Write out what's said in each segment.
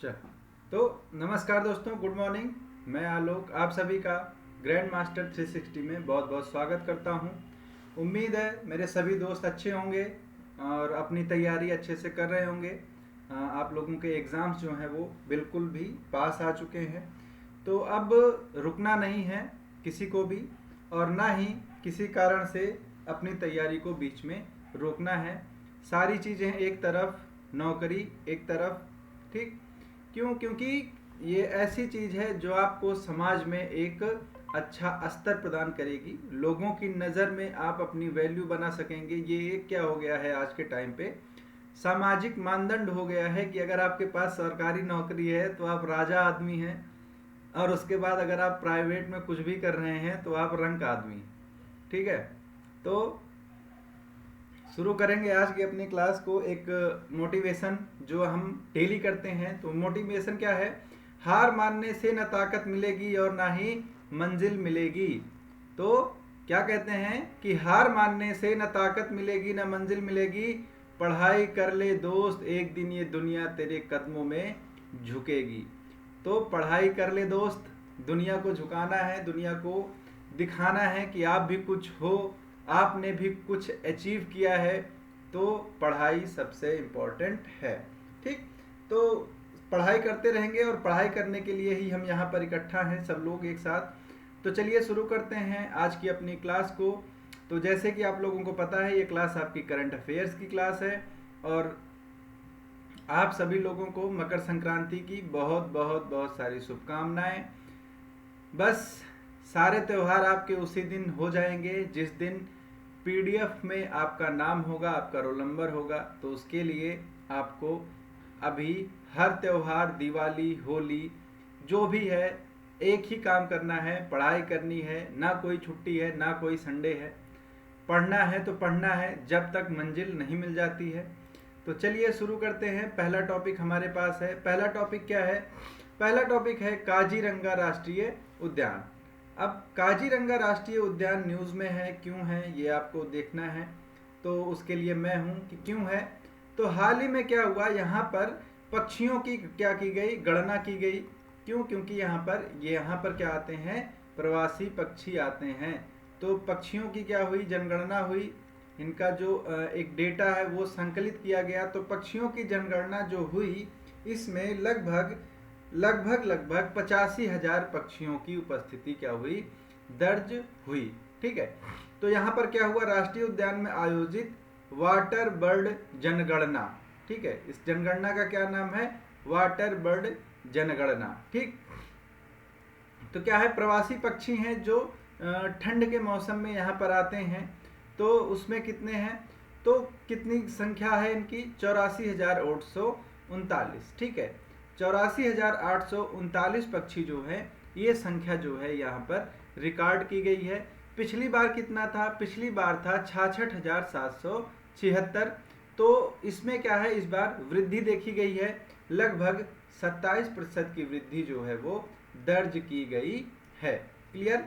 चल। तो नमस्कार दोस्तों, गुड मॉर्निंग। मैं आलोक आप सभी का ग्रैंड मास्टर 360 में बहुत बहुत स्वागत करता हूं। उम्मीद है मेरे सभी दोस्त अच्छे होंगे और अपनी तैयारी अच्छे से कर रहे होंगे। आप लोगों के एग्ज़ाम्स जो हैं वो बिल्कुल भी पास आ चुके हैं। तो अब रुकना नहीं है किसी को भी, और ना ही किसी कारण से अपनी तैयारी को बीच में रोकना है। सारी चीज़ें एक तरफ, नौकरी एक तरफ, ठीक। क्यों? क्योंकि ये ऐसी चीज़ है जो आपको समाज में एक अच्छा स्तर प्रदान करेगी। लोगों की नज़र में आप अपनी वैल्यू बना सकेंगे। ये एक क्या हो गया है आज के टाइम पे, सामाजिक मानदंड हो गया है कि अगर आपके पास सरकारी नौकरी है तो आप राजा आदमी हैं, और उसके बाद अगर आप प्राइवेट में कुछ भी कर रहे हैं तो आप रंक आदमी। ठीक है, तो शुरू करेंगे आज की अपनी क्लास को एक मोटिवेशन जो हम डेली करते हैं। तो मोटिवेशन क्या है? हार मानने से न ताकत मिलेगी और ना ही मंजिल मिलेगी। तो क्या कहते हैं कि हार मानने से न ताकत मिलेगी न मंजिल मिलेगी, पढ़ाई कर ले दोस्त, एक दिन ये दुनिया तेरे कदमों में झुकेगी। तो पढ़ाई कर ले दोस्त, दुनिया को झुकाना है, दुनिया को दिखाना है कि आप भी कुछ हो, आपने भी कुछ अचीव किया है। तो पढ़ाई सबसे इम्पोर्टेंट है, ठीक। तो पढ़ाई करते रहेंगे और पढ़ाई करने के लिए ही हम यहाँ पर इकट्ठा हैं सब लोग एक साथ। तो चलिए शुरू करते हैं आज की अपनी क्लास को। तो जैसे कि आप लोगों को पता है, ये क्लास आपकी करंट अफेयर्स की क्लास है, और आप सभी लोगों को मकर संक्रांति की बहुत बहुत बहुत सारी शुभकामनाएं। बस सारे त्यौहार आपके उसी दिन हो जाएंगे जिस दिन पीडीएफ में आपका नाम होगा, आपका रोल नंबर होगा। तो उसके लिए आपको अभी हर त्यौहार, दिवाली, होली, जो भी है, एक ही काम करना है, पढ़ाई करनी है। ना कोई छुट्टी है, ना कोई संडे है। पढ़ना है तो पढ़ना है जब तक मंजिल नहीं मिल जाती है। तो चलिए शुरू करते हैं। पहला टॉपिक हमारे पास है। पहला टॉपिक क्या है? पहला टॉपिक है काजीरंगा राष्ट्रीय उद्यान। अब काजीरंगा राष्ट्रीय उद्यान न्यूज़ में है, क्यों है ये आपको देखना है। तो उसके लिए मैं हूँ कि क्यों है। तो हाल ही में क्या हुआ, यहाँ पर पक्षियों की क्या की गई, गणना की गई। क्यों? क्योंकि यहाँ पर क्या आते हैं, प्रवासी पक्षी आते हैं। तो पक्षियों की क्या हुई, जनगणना हुई। इनका जो एक डेटा है वो संकलित किया गया। तो पक्षियों की जनगणना जो हुई, इसमें लगभग 85,000 पक्षियों की उपस्थिति क्या हुई, दर्ज हुई। ठीक है, तो यहाँ पर क्या हुआ, राष्ट्रीय उद्यान में आयोजित वाटर बर्ड जनगणना। ठीक है, इस जनगणना का क्या नाम है, वाटर बर्ड जनगणना। ठीक, तो क्या है, प्रवासी पक्षी हैं जो ठंड के मौसम में यहाँ पर आते हैं। तो उसमें कितने हैं, तो कितनी संख्या है इनकी, 84,839। ठीक है, 84,839 पक्षी जो है, ये संख्या जो है यहाँ पर रिकॉर्ड की गई है। पिछली बार कितना था, पिछली बार था 66,776। तो इसमें क्या है, इस बार वृद्धि देखी गई है, लगभग 27% की वृद्धि जो है वो दर्ज की गई है। क्लियर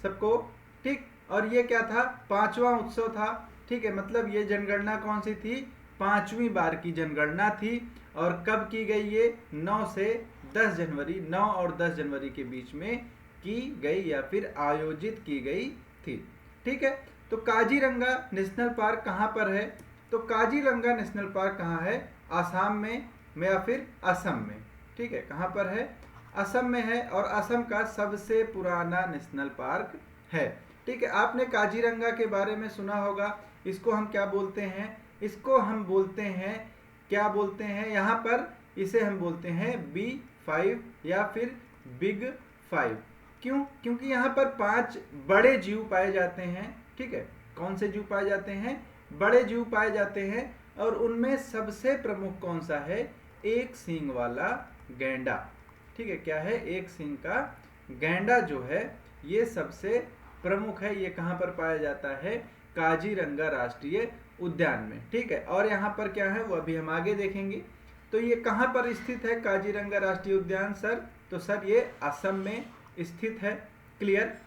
सबको? ठीक, और ये क्या था, 5वां उत्सव था। ठीक है, मतलब ये जनगणना कौन सी थी, 5वीं बार की जनगणना थी। और कब की गई ये, 9 से 10 जनवरी, 9 और 10 जनवरी के बीच में की गई या फिर आयोजित की गई थी। ठीक है, तो काजीरंगा नेशनल पार्क कहाँ पर है, तो काजीरंगा नेशनल पार्क कहाँ है, आसाम में या फिर असम में। ठीक है, कहाँ पर है, असम में है, और असम का सबसे पुराना नेशनल पार्क है। ठीक है, आपने काजीरंगा के बारे में सुना होगा। इसको हम क्या बोलते हैं, इसको हम बोलते हैं, क्या बोलते हैं, यहाँ पर इसे हम बोलते हैं B5 या फिर बिग 5। क्यों? क्योंकि यहाँ पर 5 बड़े जीव पाए जाते हैं। ठीक है, कौन से जीव पाए जाते हैं, बड़े जीव पाए जाते हैं। और उनमें सबसे प्रमुख कौन सा है, एक सींग वाला गैंडा। ठीक है, क्या है, एक सींग का गैंडा जो है ये सबसे प्रमुख है। ये कहाँ पर पाया जाता है, काजीरंगा राष्ट्रीय उद्यान में। ठीक है, और यहाँ पर क्या है वो अभी हम आगे देखेंगे। तो ये कहाँ पर स्थित है काजीरंगा राष्ट्रीय उद्यान सर, तो सर ये असम में स्थित है। क्लियर,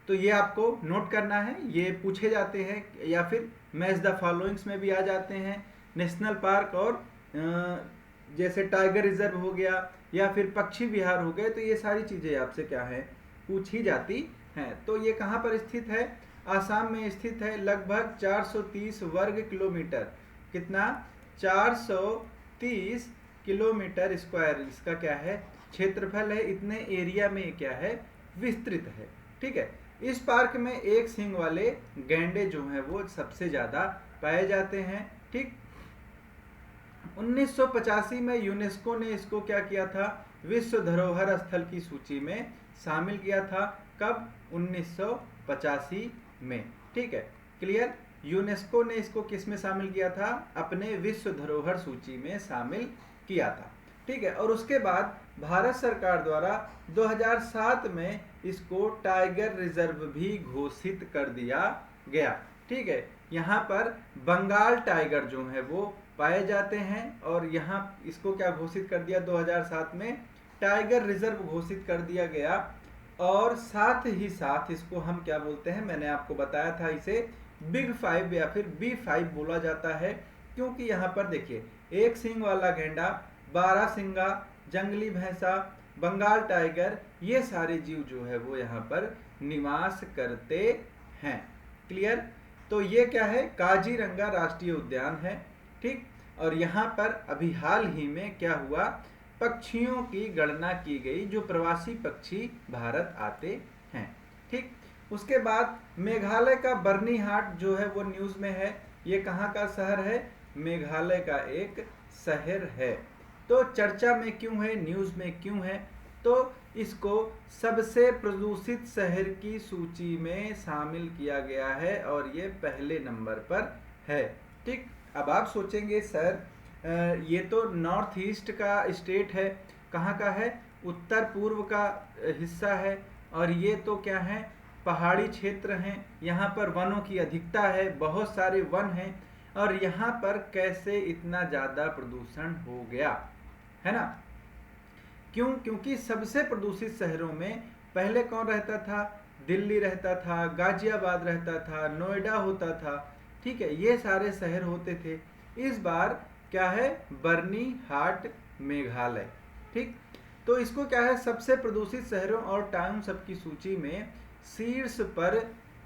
तो ये आपको नोट करना है, ये पूछे जाते हैं या फिर मैच द फॉलोइंग्स में भी आ जाते हैं। नेशनल पार्क और जैसे टाइगर रिजर्व हो गया या फिर पक्षी विहार हो गए, तो ये सारी चीज़ें आपसे क्या है, पूछी जाती हैं। तो ये कहाँ पर स्थित है, आसाम में स्थित है। लगभग 430 वर्ग किलोमीटर, कितना, 430 किलोमीटर स्क्वायर इसका क्या है, क्षेत्रफल है। इतने एरिया में क्या है, विस्तृत है। ठीक है। इस पार्क में एक सींग वाले गैंडे जो हैं वो सबसे ज़्यादा पाए जाते हैं। ठीक। 1985 में यूनेस्को ने इसको क्या किया था, विश्व धरोहर स्थल की सूची में शामिल किया था। कब, 1985 में। ठीक है, क्लियर। यूनेस्को ने इसको किस में शामिल किया था, अपने विश्व धरोहर सूची में शामिल किया था। ठीक है। और उसके बाद भारत सरकार द्वारा 2007 में इसको टाइगर रिजर्व भी घोषित कर दिया गया। ठीक है। यहाँ पर बंगाल टाइगर जो है वो पाए जाते हैं, और यहाँ इसको क्या घोषित कर दिया, 2007 में टाइगर रिजर्व घोषित कर दिया गया। और साथ ही साथ इसको हम क्या बोलते हैं, मैंने आपको बताया था, इसे बिग 5 या फिर B5 बोला जाता है, क्योंकि यहाँ पर देखिए, एक सींग वाला गेंडा, 12 सिंगा, जंगली भैंसा, बंगाल टाइगर, ये सारे जीव जो है वो यहाँ पर निवास करते हैं। क्लियर। तो ये क्या है, काजीरंगा राष्ट्रीय उद्यान है। ठीक। और यहाँ पर अभी हाल ही में क्या हुआ, पक्षियों की गणना की गई, जो प्रवासी पक्षी भारत आते हैं। ठीक। उसके बाद मेघालय का बर्नीहाट जो है वो न्यूज़ में है। ये कहाँ का शहर है, मेघालय का एक शहर है। तो चर्चा में क्यों है, न्यूज़ में क्यों है, तो इसको सबसे प्रदूषित शहर की सूची में शामिल किया गया है, और ये पहले नंबर पर है। ठीक। अब आप सोचेंगे सर ये तो नॉर्थ ईस्ट का स्टेट है, कहाँ का है, उत्तर पूर्व का हिस्सा है, और ये तो क्या है, पहाड़ी क्षेत्र हैं, यहाँ पर वनों की अधिकता है, बहुत सारे वन हैं, और यहाँ पर कैसे इतना ज़्यादा प्रदूषण हो गया, है ना। क्यों, क्योंकि सबसे प्रदूषित शहरों में पहले कौन रहता था, दिल्ली रहता था, गाजियाबाद रहता था, नोएडा होता था। ठीक है, ये सारे शहर होते थे। इस बार क्या है, बर्नीहाट मेघालय। ठीक। तो इसको क्या है, सबसे प्रदूषित शहरों और टाउन सब की सूची में शीर्ष पर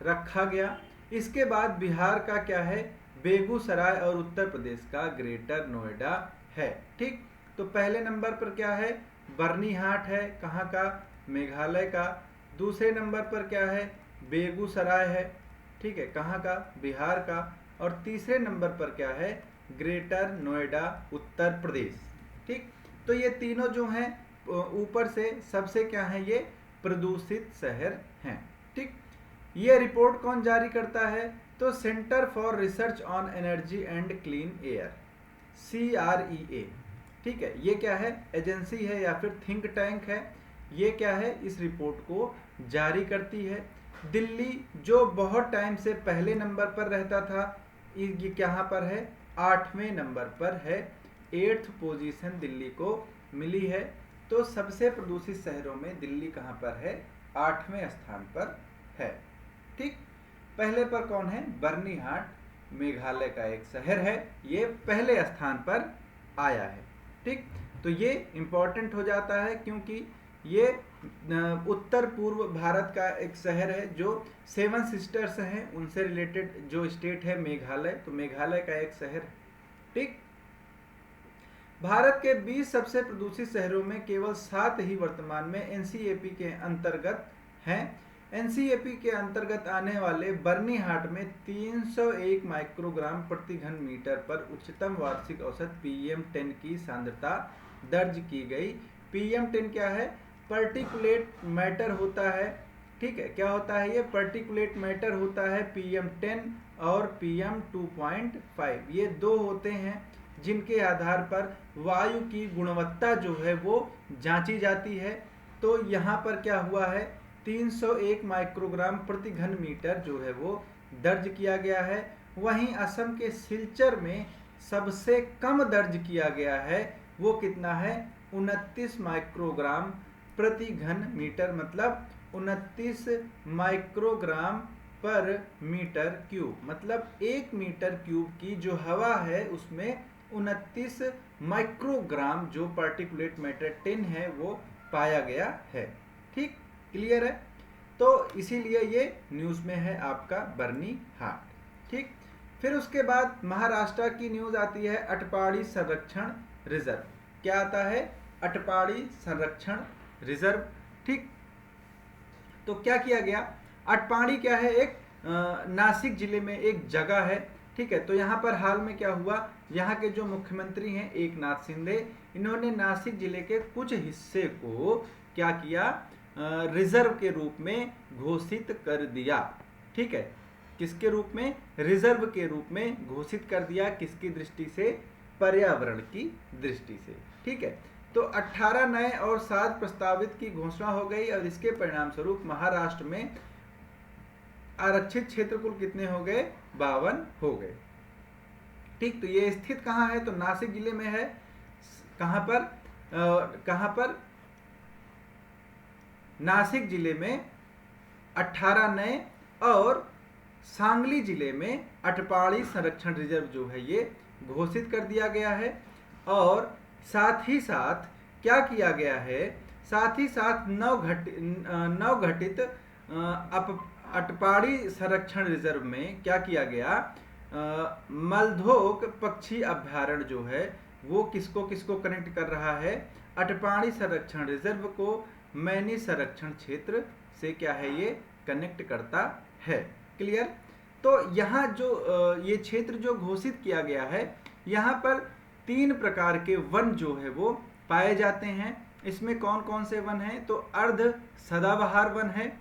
रखा गया। इसके बाद बिहार का क्या है, बेगूसराय, और उत्तर प्रदेश का ग्रेटर नोएडा है। ठीक। तो पहले नंबर पर क्या है, बर्नीहाट है, कहाँ का, मेघालय का। दूसरे नंबर पर क्या है, बेगूसराय है। ठीक है, कहाँ का, बिहार का। और तीसरे नंबर पर क्या है, ग्रेटर नोएडा, उत्तर प्रदेश। ठीक। तो ये तीनों जो हैं ऊपर से सबसे क्या है, ये प्रदूषित शहर हैं। ठीक। ये रिपोर्ट कौन जारी करता है, तो centre for research on energy and clean air, CREA। ठीक है, ये क्या है, एजेंसी है या फिर थिंक टैंक है। ये क्या है, इस रिपोर्ट को जारी करती है। दिल्ली जो बहुत टाइम से पहले नंबर पर रहता था, ये कहाँ पर है, 8वें नंबर पर है। 8th पोजीशन दिल्ली को मिली है। तो सबसे प्रदूषित शहरों में दिल्ली कहाँ पर है, 8वें स्थान पर है। ठीक। पहले पर कौन है, बर्नीहाट, मेघालय का एक शहर है, ये पहले स्थान पर आया है। ठीक। तो ये इम्पोर्टेंट हो जाता है, क्योंकि ये उत्तर पूर्व भारत का एक शहर है, जो 7 सिस्टर्स हैं उनसे रिलेटेड जो स्टेट है मेघालय, तो मेघालय का एक शहर है। ठीक। भारत के 20 सबसे प्रदूषित शहरों में केवल 7 ही वर्तमान में NCAP के अंतर्गत हैं। NCAP के अंतर्गत आने वाले बर्नीहाट में 301 माइक्रोग्राम प्रति घन मीटर पर उच्चतम वार्षिक औसत PM10 की सांद्रता दर्ज की गई। PM10 क्या है, पर्टिकुलेट मैटर होता है। ठीक है, क्या होता है, ये पर्टिकुलेट मैटर होता है। PM10 और PM2.5 ये दो होते हैं, जिनके आधार पर वायु की गुणवत्ता जो है वो जांची जाती है। तो यहाँ पर क्या हुआ है, 301 माइक्रोग्राम प्रति घन मीटर जो है वो दर्ज किया गया है। वहीं असम के सिलचर में सबसे कम दर्ज किया गया है, वो कितना है, 29 माइक्रोग्राम प्रति घन मीटर, मतलब 29 माइक्रोग्राम पर मीटर क्यूब, मतलब 1 मीटर क्यूब की जो हवा है उसमें 29 माइक्रोग्राम जो पार्टिकुलेट मैटर टिन है वो पाया गया है। ठीक, क्लियर है। तो इसीलिए ये न्यूज़ में है आपका बर्नी हाट। ठीक, फिर उसके बाद महाराष्ट्र की न्यूज़ आती है अटपाड़ी संरक्षण रिजर्व। क्या आता है? अटपाड़ी संरक्षण रिजर्व। ठीक, तो क्या किया गया? अटपाड़ी क्या है? एक नासिक जिले में एक जगह है। ठीक है, तो यहाँ पर हाल में क्या हुआ, यहाँ के जो मुख्यमंत्री हैं एकनाथ शिंदे, इन्होंने नासिक जिले के कुछ हिस्से को क्या किया, रिजर्व के रूप में घोषित कर दिया। ठीक है, किसके रूप में? रिजर्व के रूप में घोषित कर दिया। किसकी दृष्टि से? पर्यावरण की दृष्टि से। ठीक है, तो 18 नए और 7 प्रस्तावित की घोषणा हो गई और इसके परिणाम स्वरूप महाराष्ट्र में आरक्षित क्षेत्र कुल कितने हो गए? 52 हो गए। ठीक, तो ये स्थित कहाँ है? तो नासिक जिले में है। कहाँ पर? कहाँ पर? नासिक जिले में 18 नए और सांगली जिले में अटपाड़ी संरक्षण रिजर्व जो है ये घोषित कर दिया गया है। और साथ ही साथ क्या किया गया है? साथ ही साथ नवगठित अटपाड़ी संरक्षण रिजर्व में क्या किया गया? मलधोक पक्षी अभ्यारण्य जो है वो किसको किसको कनेक्ट कर रहा है? अटपाड़ी संरक्षण रिजर्व को मैनी संरक्षण क्षेत्र से क्या है ये कनेक्ट करता है। क्लियर? तो यहाँ जो ये क्षेत्र जो घोषित किया गया है, यहाँ पर 3 प्रकार के वन जो है वो पाए जाते हैं। इसमें कौन कौन से वन हैं? तो अर्ध सदाबहार वन है,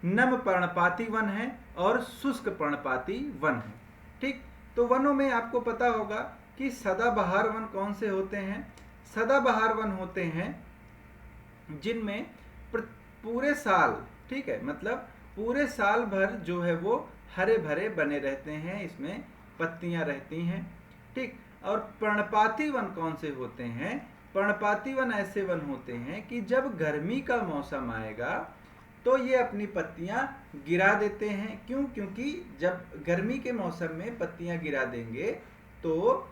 नम पर्णपाती वन है और शुष्क पर्णपाती वन है। ठीक, तो वनों में आपको पता होगा कि सदाबहार वन कौन से होते हैं? सदाबहार वन होते हैं जिनमें पूरे साल, ठीक है, मतलब पूरे साल भर जो है वो हरे भरे बने रहते हैं, इसमें पत्तियां रहती हैं। ठीक, और पर्णपाती वन कौन से होते हैं? पर्णपाती वन ऐसे वन होते हैं कि जब गर्मी का मौसम आएगा तो ये अपनी पत्तियां गिरा देते हैं। क्यों? क्योंकि जब गर्मी के मौसम में पत्तियां गिरा देंगे तो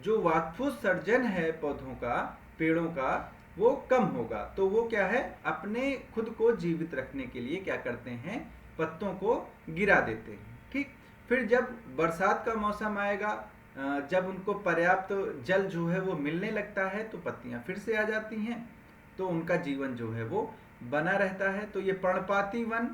जो वाष्पोत्सर्जन है पौधों का, पेड़ों का, वो कम होगा। तो वो क्या है? अपने खुद को जीवित रखने के लिए क्या करते हैं? पत्तों को गिरा देते हैं। ठीक, फिर जब बरसात का मौसम आएगा, जब उनको पर्याप्त जल जो है वो मिलने लगता है तो पत्तियां फिर से आ जाती हैं, तो उनका जीवन जो है वो बना रहता है। तो ये पर्णपाती वन,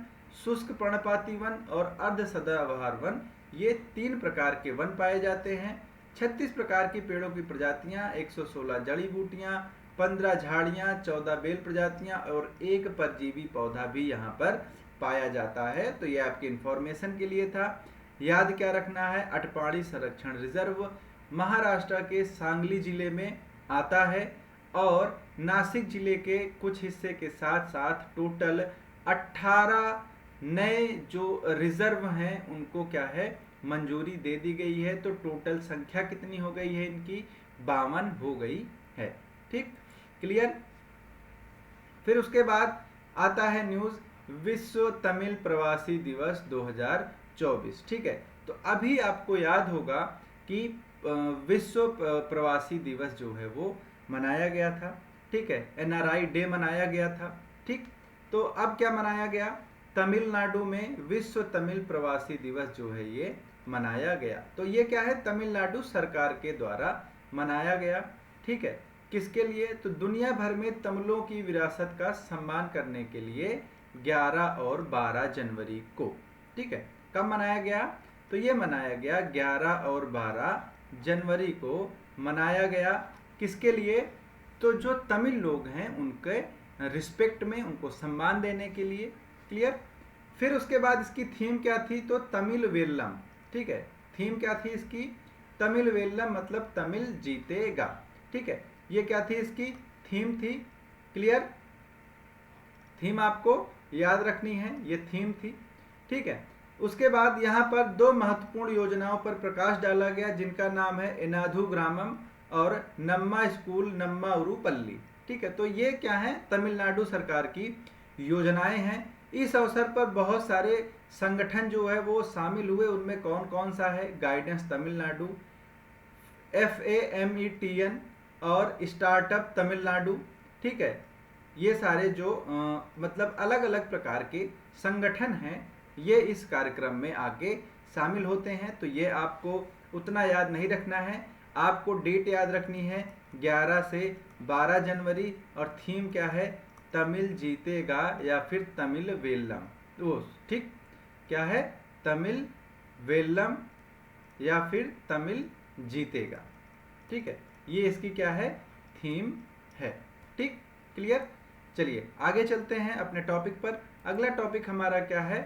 शुष्क पर्णपाती वन और अर्ध सदाबहार वन, ये 3 प्रकार के वन पाए जाते हैं। 36 प्रकार की पेड़ों की प्रजातियां, 116 जड़ी बूटियां, 15 झाड़ियां, 14 बेल प्रजातियां और 1 परजीवी पौधा भी यहाँ पर पाया जाता है। तो ये आपके इंफॉर्मेशन के लिए था। याद क्या रखना है? अटपाड़ी संरक्षण रिजर्व महाराष्ट्र के सांगली जिले में आता है और नासिक जिले के कुछ हिस्से के साथ साथ टोटल 18 नए जो रिजर्व हैं उनको क्या है? मंजूरी दे दी गई है। तो टोटल संख्या कितनी हो गई है इनकी? 52 हो गई है। ठीक, क्लियर? फिर उसके बाद आता है न्यूज़ विश्व तमिल प्रवासी दिवस 2024। ठीक है, तो अभी आपको याद होगा कि विश्व प्रवासी दिवस जो है वो मनाया गया था। ठीक है, NRI डे मनाया गया था। ठीक, तो अब क्या मनाया गया? तमिलनाडु में विश्व तमिल प्रवासी दिवस जो है ये मनाया गया। तो ये क्या है? तमिलनाडु सरकार के द्वारा मनाया गया। ठीक है, किसके लिए? तो दुनिया भर में तमिलों की विरासत का सम्मान करने के लिए 11 और 12 जनवरी को। ठीक है, कब मनाया गया? तो ये मनाया गया 11 और 12 जनवरी को मनाया गया। किसके लिए? तो जो तमिल लोग हैं उनके रिस्पेक्ट में, उनको सम्मान देने के लिए। क्लियर? फिर उसके बाद इसकी थीम क्या थी? तो तमिल वेल्लम। ठीक है, थीम क्या थी इसकी? तमिल वेल्लम मतलब तमिल जीतेगा। ठीक है, ये क्या थी? इसकी थीम थी। क्लियर? थीम आपको याद रखनी है, ये थीम थी। ठीक है, उसके बाद यहाँ पर 2 महत्वपूर्ण योजनाओं पर प्रकाश डाला गया जिनका नाम है एनाधु ग्रामम और नम्मा स्कूल नम्मा उरुपल्ली। ठीक है, तो ये क्या है? तमिलनाडु सरकार की योजनाएं हैं। इस अवसर पर बहुत सारे संगठन जो है वो शामिल हुए। उनमें कौन कौन सा है? गाइडेंस तमिलनाडु, FAMETN और स्टार्टअप तमिलनाडु, ठीक है। ये सारे जो मतलब अलग अलग प्रकार के संगठन हैं, ये इस कार्यक्रम में आके शामिल होते हैं। तो ये आपको उतना याद नहीं रखना है, आपको डेट याद रखनी है 11 से 12 जनवरी, और थीम क्या है, तमिल जीतेगा या फिर तमिल वेल्लम। तो ठीक, क्या है, तमिल वेल्लम या फिर तमिल जीतेगा, ठीक है। ये इसकी क्या है, थीम है, ठीक, क्लियर। चलिए आगे चलते हैं अपने टॉपिक पर। अगला टॉपिक हमारा क्या है,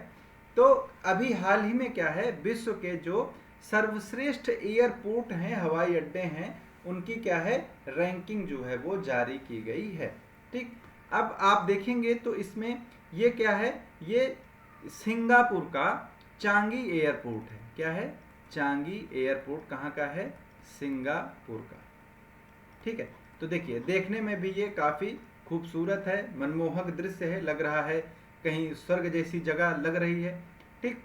तो अभी हाल ही में क्या है, विश्व के जो सर्वश्रेष्ठ एयरपोर्ट हैं, हवाई अड्डे हैं, उनकी क्या है, रैंकिंग जो है वो जारी की गई है, ठीक। अब आप देखेंगे तो इसमें ये क्या है, ये सिंगापुर का चांगी एयरपोर्ट है। क्या है, चांगी एयरपोर्ट कहाँ का है, सिंगापुर का, ठीक है। तो देखिए देखने में भी ये काफ़ी खूबसूरत है, मनमोहक दृश्य है, लग रहा है कहीं स्वर्ग जैसी जगह लग रही है, ठीक।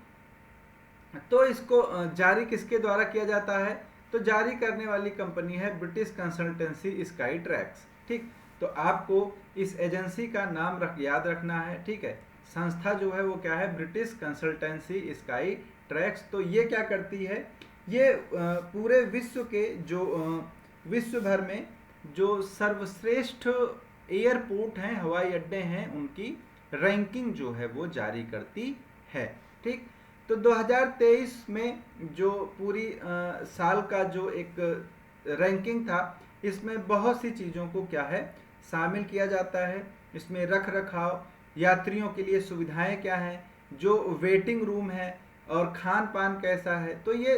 तो इसको जारी किसके द्वारा किया जाता है, तो जारी करने वाली कंपनी है ब्रिटिश कंसल्टेंसी स्काई ट्रैक्स, ठीक। तो आपको इस एजेंसी का नाम याद रखना है, ठीक है। संस्था जो है वो क्या है, ब्रिटिश कंसल्टेंसी स्काई ट्रैक्स। तो ये क्या करती है, ये पूरे विश्व के जो विश्व भर में जो सर्वश्रेष्ठ एयरपोर्ट हैं, हवाई अड्डे हैं, उनकी रैंकिंग जो है वो जारी करती है, ठीक। तो 2023 में जो पूरी साल का जो एक रैंकिंग था, इसमें बहुत सी चीज़ों को क्या है, शामिल किया जाता है। इसमें रख रखाव, यात्रियों के लिए सुविधाएं क्या हैं, जो वेटिंग रूम है, और खान पान कैसा है, तो ये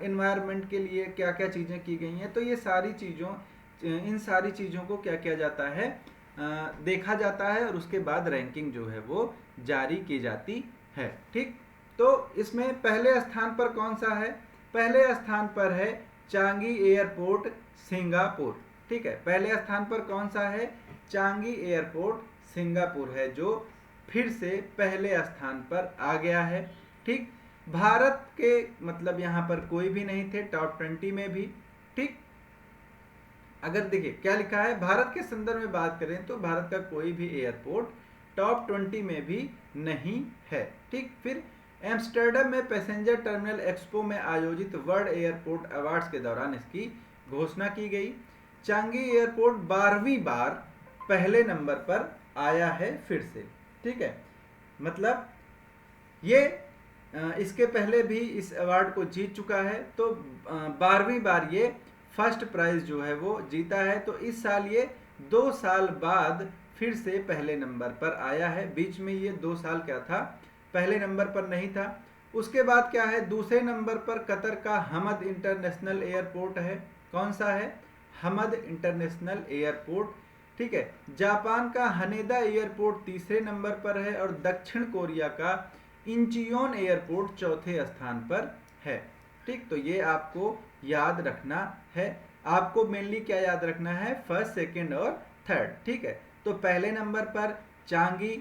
एनवायरनमेंट के लिए क्या क्या चीज़ें की गई हैं, तो ये सारी चीज़ों, इन सारी चीज़ों को क्या किया जाता है, देखा जाता है, और उसके बाद रैंकिंग जो है वो जारी की जाती है, ठीक। तो इसमें पहले स्थान पर कौन सा है, पहले स्थान पर है चांगी एयरपोर्ट सिंगापुर, ठीक है। पहले स्थान पर कौन सा है, चांगी एयरपोर्ट सिंगापुर है, जो फिर से पहले स्थान पर आ गया है, ठीक। भारत के मतलब यहाँ पर कोई भी नहीं थे टॉप 20 में भी, ठीक। अगर देखिए क्या लिखा है, भारत के संदर्भ में बात करें तो भारत का कोई भी एयरपोर्ट टॉप 20 में भी नहीं है, ठीक। फिर एम्स्टर्डम में पैसेंजर टर्मिनल एक्सपो में आयोजित वर्ल्ड एयरपोर्ट अवार्ड्स के दौरान इसकी घोषणा की गई। चांगी एयरपोर्ट 12वीं बार पहले नंबर पर आया है फिर से, ठीक है। मतलब ये इसके पहले भी इस अवार्ड को जीत चुका है, तो 12वीं बार ये फर्स्ट प्राइज जो है वो जीता है। तो इस साल ये 2 साल बाद फिर से पहले नंबर पर आया है। बीच में ये 2 साल क्या था, पहले नंबर पर नहीं था। उसके बाद क्या है, दूसरे नंबर पर कतर का हमद इंटरनेशनल एयरपोर्ट है। कौन सा है, हमद इंटरनेशनल एयरपोर्ट, ठीक है। जापान का हनेदा एयरपोर्ट तीसरे नंबर पर है, और दक्षिण कोरिया का इंचियोन एयरपोर्ट चौथे स्थान पर है, ठीक। तो ये आपको याद रखना है। आपको मेनली क्या याद रखना है, फर्स्ट, सेकंड और थर्ड, ठीक है। तो पहले नंबर पर चांगी,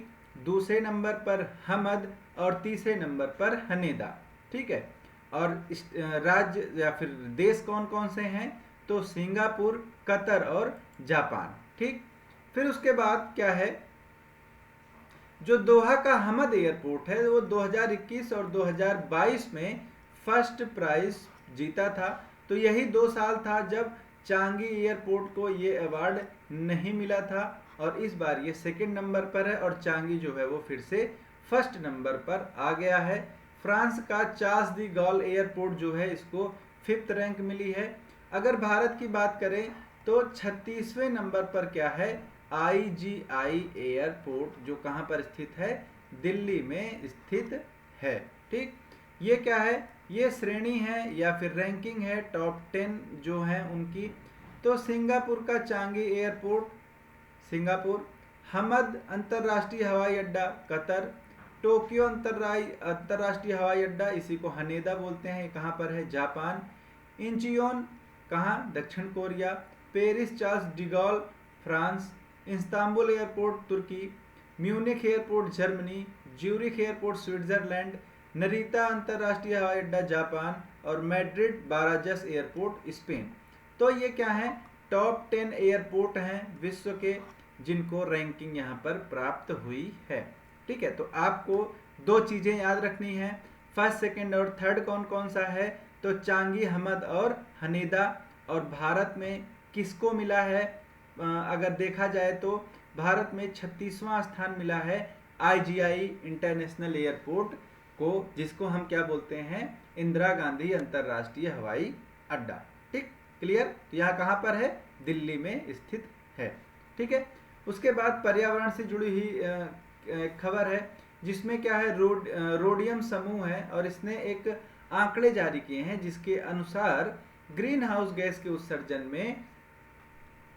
दूसरे नंबर पर हमद, और तीसरे नंबर पर हनेदा, ठीक है। और राज्य या फिर देश कौन कौन से हैं, तो सिंगापुर, कतर और जापान, ठीक। फिर उसके बाद क्या है, जो दोहा का हमद एयरपोर्ट है वो 2021 और 2022 में फर्स्ट प्राइज जीता था। तो यही 2 साल था जब चांगी एयरपोर्ट को ये अवार्ड नहीं मिला था, और इस बार ये सेकंड नंबर पर है, और चांगी जो है वो फिर से फर्स्ट नंबर पर आ गया है। फ्रांस का चार्ल्स डी गॉल एयरपोर्ट जो है इसको 5th रैंक मिली है। अगर भारत की बात करें तो 36वें नंबर पर क्या है, IGI एयरपोर्ट, जो कहाँ पर स्थित है, दिल्ली में स्थित है, ठीक। ये क्या है, ये श्रेणी है या फिर रैंकिंग है टॉप 10 जो है उनकी। तो सिंगापुर का चांगी एयरपोर्ट सिंगापुर, हमद अंतर्राष्ट्रीय हवाई अड्डा कतर, टोक्यो अंतर्राष्ट्रीय हवाई अड्डा, इसी को हनेदा बोलते हैं, कहाँ पर है, जापान। इंचियोन कहाँ, दक्षिण Korea. Paris Charles de Gaulle France. Istanbul airport तुर्की। Munich airport Germany. Zurich airport Switzerland. Narita अंतर्राष्ट्रीय हवाई अड्डा जापान, और मैड्रिड बाराजस एयरपोर्ट स्पेन। तो ये क्या है, टॉप 10 एयरपोर्ट हैं विश्व के जिनको रैंकिंग यहाँ पर प्राप्त हुई है। ठीक है, तो आपको दो चीजें याद रखनी है, फर्स्ट सेकंड और थर्ड कौन कौन सा है, तो चांगी, हमद और हनीदा। और भारत में किसको मिला है, अगर देखा जाए तो भारत में 36वां स्थान मिला है IGI इंटरनेशनल एयरपोर्ट को, जिसको हम क्या बोलते हैं, इंदिरा गांधी अंतरराष्ट्रीय हवाई अड्डा। ठीक, क्लियर। तो यहाँ कहाँ पर है, दिल्ली में स्थित है। ठीक है, उसके बाद पर्यावरण से जुड़ी हुई खबर है जिसमें क्या है, रोडियम समूह है और इसने एक आंकड़े जारी किए हैं जिसके अनुसार ग्रीन हाउस गैस के उत्सर्जन में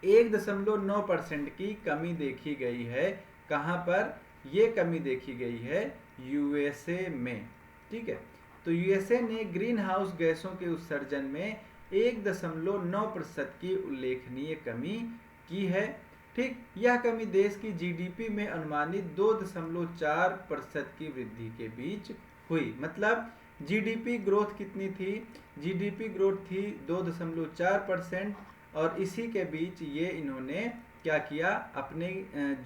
1.9% की कमी देखी गई है। कहाँ पर ये कमी देखी गई है, USA में। ठीक है, तो USA ने ग्रीन हाउस गैसों के उत्सर्जन में 1.9% की उल्लेखनीय कमी की है। ठीक, यह कमी देश की GDP में अनुमानित 2.4% की वृद्धि के बीच हुई। मतलब GDP ग्रोथ कितनी थी, GDP ग्रोथ थी 2.4%, और इसी के बीच ये इन्होंने क्या किया, अपने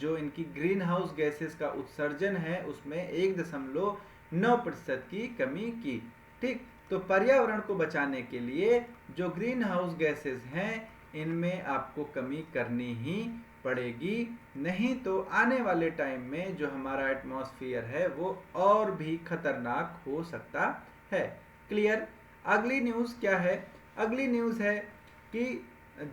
जो इनकी ग्रीन हाउस गैसेस का उत्सर्जन है उसमें 1.9% की कमी की। ठीक, तो पर्यावरण को बचाने के लिए जो ग्रीन हाउस गैसेस हैं इनमें आपको कमी करनी ही पड़ेगी, नहीं तो आने वाले टाइम में जो हमारा एटमॉस्फेयर है वो और भी खतरनाक हो सकता है। क्लियर। अगली न्यूज़ क्या है, अगली न्यूज़ है कि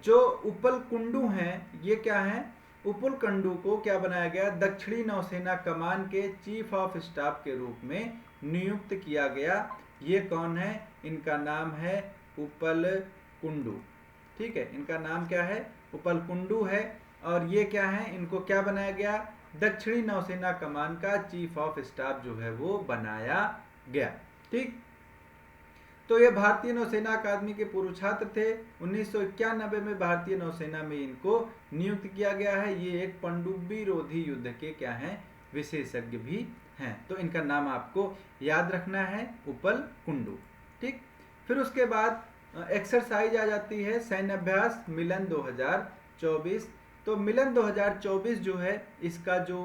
जो उपल कुंडू हैं, ये क्या है, उपल कुंडू को क्या बनाया गया, दक्षिणी नौसेना कमान के चीफ ऑफ स्टाफ के रूप में नियुक्त किया गया। ये कौन है, इनका नाम है उपल कुंडू। ठीक है, इनका नाम क्या है, उपल कुंडू है, और ये क्या है, इनको क्या बनाया गया, दक्षिणी नौसेना कमान का चीफ ऑफ स्टाफ जो है वो बनाया गया। ठीक, तो ये भारतीय नौसेना अकादमी के पूर्व छात्र थे। 1991 में भारतीय नौसेना में इनको नियुक्त किया गया है। ये एक पनडुब्बी रोधी युद्ध के क्या हैं, विशेषज्ञ भी हैं। तो इनका नाम आपको याद रखना है, उपल कुंडू। ठीक, फिर उसके बाद एक्सरसाइज आ जाती है सैन्य अभ्यास मिलन 2024। तो मिलन 2024 जो है इसका जो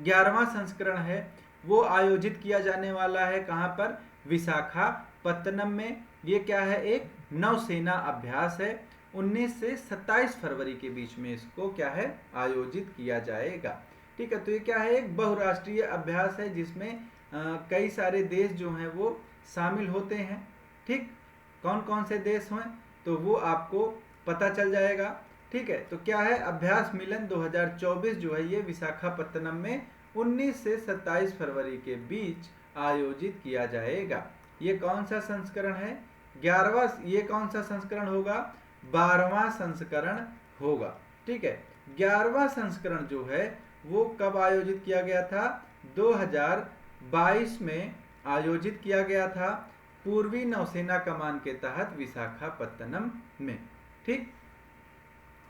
11वां संस्करण है वो आयोजित किया जाने वाला है। कहाँ पर, विशाखापत्तनम में। ये क्या है, एक नौसेना अभ्यास है। 19 से 27 फरवरी के बीच में इसको क्या है, आयोजित किया जाएगा। ठीक है, तो ये क्या है, एक बहुराष्ट्रीय अभ्यास है जिसमें कई सारे देश जो हैं वो शामिल होते हैं। ठीक, कौन कौन से देश हैं तो वो आपको पता चल जाएगा। ठीक है, तो क्या है, अभ्यास मिलन 2024 जो है ये विशाखापत्तनम में 19 से 27 फरवरी के बीच आयोजित किया जाएगा। ये कौन सा संस्करण है, 11वां। ये कौन सा संस्करण होगा, 12वां संस्करण होगा। ठीक है, 11वां संस्करण जो है वो कब आयोजित किया गया था, 2022 में आयोजित किया गया था, पूर्वी नौसेना कमान के तहत विशाखापत्तनम में। ठीक,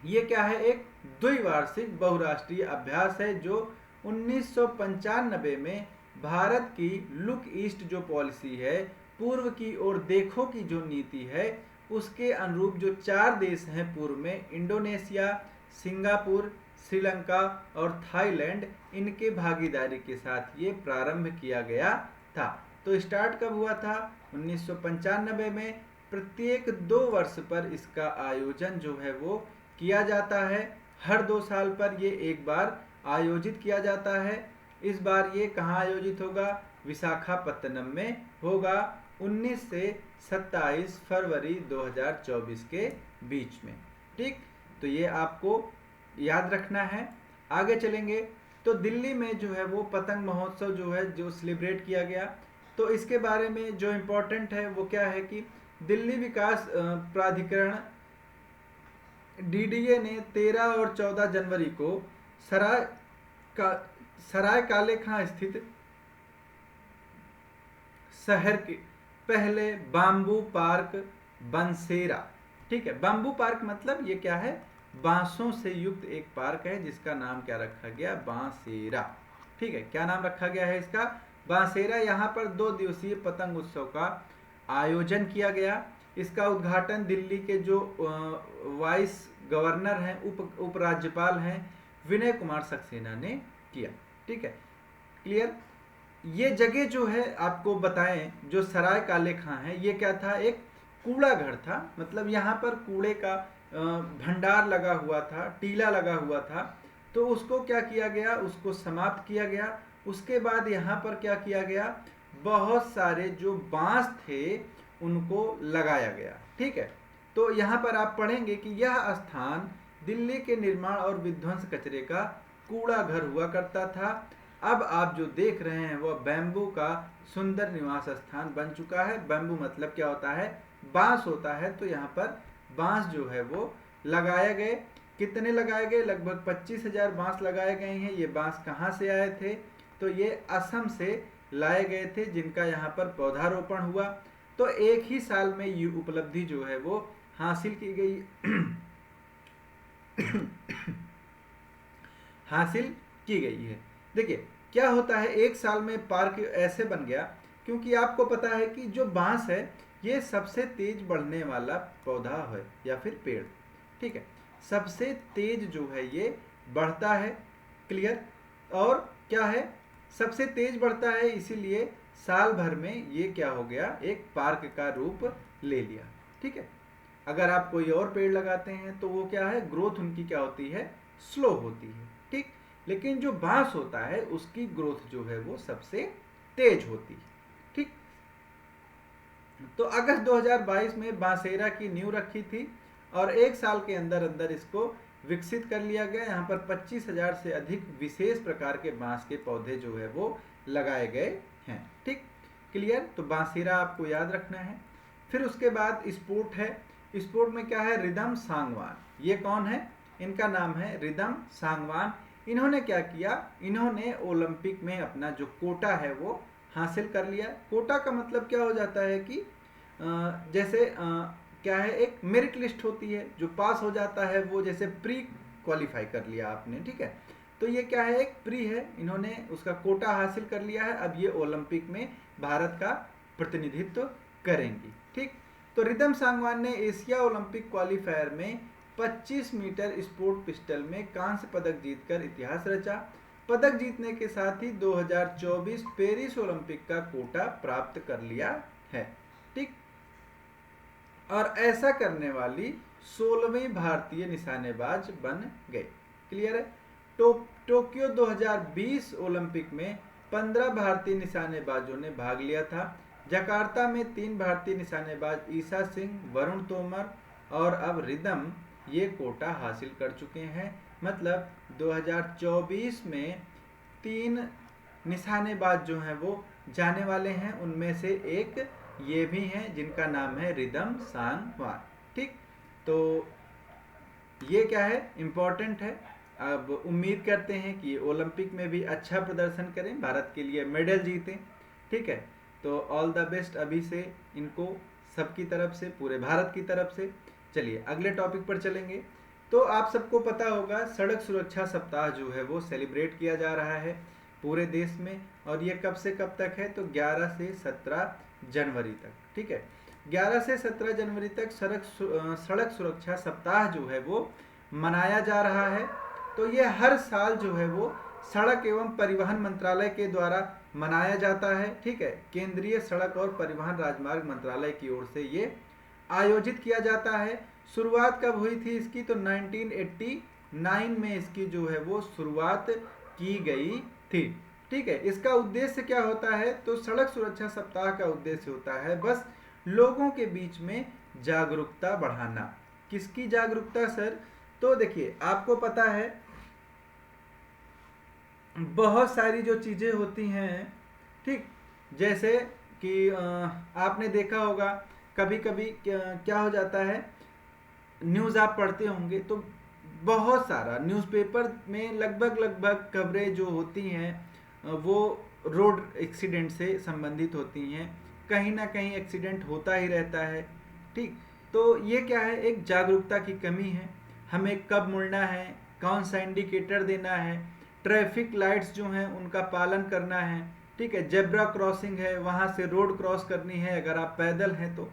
ये क्या है, एक द्विवार्षिक बहुराष्ट्रीय अभ्यास है जो 1995 में भारत की लुक ईस्ट जो पॉलिसी है, पूर्व की ओर देखो की जो नीति है, उसके अनुरूप जो 4 देश हैं पूर्व में, इंडोनेशिया, सिंगापुर, श्रीलंका और थाईलैंड, इनके भागीदारी के साथ ये प्रारंभ किया गया था। तो स्टार्ट कब हुआ था, 1995 में। प्रत्येक 2 वर्ष पर इसका आयोजन जो है वो किया जाता है। हर 2 साल पर ये एक बार आयोजित किया जाता है। इस बार ये कहाँ आयोजित होगा, विशाखापत्तनम में होगा, 19 से 27 फरवरी 2024 के बीच में। ठीक, तो ये आपको याद रखना है। आगे चलेंगे तो दिल्ली में जो है वो पतंग महोत्सव जो है जो सेलिब्रेट किया गया, तो इसके बारे में जो इम्पोर्टेंट है वो क्या है कि दिल्ली विकास प्राधिकरण DDA ने 13 और 14 जनवरी को सराय काले खां स्थित शहर के पहले बाम्बू पार्क बंसेरा। ठीक है, बाम्बू पार्क मतलब ये क्या है, बांसों से युक्त एक पार्क है जिसका नाम क्या रखा गया, बांसेरा। ठीक है, क्या नाम रखा गया है इसका, बांसेरा। यहाँ पर 2 दिवसीय पतंग उत्सव का आयोजन किया गया। इसका उद्घाटन दिल्ली के जो वाइस गवर्नर हैं, उपराज्यपाल हैं, विनय कुमार सक्सेना ने किया। ठीक है, क्लियर। ये जगह जो है आपको बताएं, जो सराय काले खां है, ये क्या था, एक कूड़ा घर था। मतलब यहाँ पर कूड़े का भंडार लगा हुआ था, टीला लगा हुआ था। तो उसको क्या किया गया, उसको समाप्त किया गया। उसके बाद यहाँ पर क्या किया गया, बहुत सारे जो बांस थे उनको लगाया गया। ठीक है, तो यहाँ पर आप पढ़ेंगे कि यह स्थान दिल्ली के निर्माण और विध्वंस कचरे का कूड़ा घर हुआ करता था। अब आप जो देख रहे हैं वह बैम्बू का सुंदर निवास स्थान बन चुका है। बैम्बू मतलब क्या होता है, बांस होता है। तो यहाँ पर बांस जो है वो लगाए गए। कितने लगाए गए, लगभग 25,000 बांस लगाए गए हैं। ये बांस कहाँ से आए थे, तो ये असम से लाए गए थे, जिनका यहाँ पर पौधारोपण हुआ। तो एक ही साल में ये उपलब्धि जो है वो हासिल की गई हासिल की गई है। देखिए क्या होता है, एक साल में पार्क ऐसे बन गया क्योंकि आपको पता है कि जो बांस है ये सबसे तेज बढ़ने वाला पौधा है या फिर पेड़। ठीक है, सबसे तेज जो है ये बढ़ता है। क्लियर। और क्या है, सबसे तेज बढ़ता है, इसीलिए साल भर में ये क्या हो गया, एक पार्क का रूप ले लिया। ठीक है, अगर आप कोई और पेड़ लगाते हैं तो वो क्या है, ग्रोथ उनकी क्या होती है, स्लो होती है। ठीक, लेकिन जो बांस होता है उसकी ग्रोथ जो है वो सबसे तेज होती है। ठीक, तो अगस्त 2022 में बांसेरा की नींव रखी थी और एक साल के अंदर अंदर इसको विकसित कर लिया गया। यहाँ पर 25,000 से अधिक विशेष प्रकार के बांस के पौधे जो है वो लगाए गए हैं। ठीक, क्लियर। तो बांसेरा आपको याद रखना है। फिर उसके बाद स्पोर्ट है। स्पोर्ट में क्या है, रिदम सांगवान। ये कौन है, इनका नाम है रिदम सांगवान। इन्होंने क्या किया, इन्होंने ओलंपिक में अपना जो कोटा है वो हासिल कर लिया। कोटा का मतलब क्या हो जाता है कि जैसे क्या है, एक मेरिट लिस्ट होती है, जो पास हो जाता है वो जैसे प्री क्वालिफाई कर लिया आपने। ठीक है, तो ये क्या है, एक प्री है, इन्होंने उसका कोटा हासिल कर लिया है। अब ये ओलंपिक में भारत का प्रतिनिधित्व करेंगी। ठीक, तो रिदम सांगवान ने एशिया ओलंपिक क्वालिफायर में 25 मीटर स्पोर्ट पिस्टल में कांस्य पदक जीतकर इतिहास रचा। पदक जीतने के साथ ही 2024 पेरिस ओलंपिक का कोटा प्राप्त कर लिया है। ठीक, और ऐसा करने वाली 16वीं भारतीय निशानेबाज बन गई। क्लियर है। टोक्यो 2020 ओलंपिक में 15 भारतीय निशानेबाजों ने भाग लिया था। जकार्ता में 3 भारतीय निशानेबाज ईशा सिंह, वरुण तोमर और अब रिदम ये कोटा हासिल कर चुके हैं। मतलब 2024 में 3 निशानेबाज जो हैं वो जाने वाले हैं। उनमें से एक ये भी हैं जिनका नाम है रिदम सांगवान। ठीक, तो ये क्या है, इम्पोर्टेंट है। अब उम्मीद करते हैं कि ओलंपिक में भी अच्छा प्रदर्शन करें, भारत के लिए मेडल जीतें। ठीक है, तो ऑल द बेस्ट अभी से इनको, सबकी तरफ से, पूरे भारत की तरफ से। चलिए अगले टॉपिक पर चलेंगे। तो आप सबको पता होगा सड़क सुरक्षा सप्ताह जो है वो सेलिब्रेट किया जा रहा है पूरे देश में। और ये कब से कब तक है, तो 11 से 17 जनवरी तक। ठीक है, 11 से 17 जनवरी तक सड़क सुरक्षा सप्ताह जो है वो मनाया जा रहा है। तो ये हर साल जो है वो सड़क एवं परिवहन मंत्रालय के द्वारा मनाया जाता है। ठीक है, केंद्रीय सड़क और परिवहन राजमार्ग मंत्रालय की ओर से ये आयोजित किया जाता है। शुरुआत कब हुई थी इसकी, तो 1989 में इसकी जो है वो शुरुआत की गई थी। ठीक है, इसका उद्देश्य क्या होता है, तो सड़क सुरक्षा सप्ताह का उद्देश्य होता है बस लोगों के बीच में जागरूकता बढ़ाना। किसकी जागरूकता सर, तो देखिए आपको पता है बहुत सारी जो चीज़ें होती हैं। ठीक, जैसे कि आपने देखा होगा कभी कभी क्या हो जाता है, न्यूज़ आप पढ़ते होंगे तो बहुत सारा न्यूज़पेपर में लगभग खबरें जो होती हैं वो रोड एक्सीडेंट से संबंधित होती हैं। कहीं ना कहीं एक्सीडेंट होता ही रहता है। ठीक, तो ये क्या है, एक जागरूकता की कमी है। हमें कब मुड़ना है, कौन सा इंडिकेटर देना है, ट्रैफिक लाइट्स जो हैं उनका पालन करना है। ठीक है, जेब्रा क्रॉसिंग है, वहाँ से रोड क्रॉस करनी है अगर आप पैदल हैं तो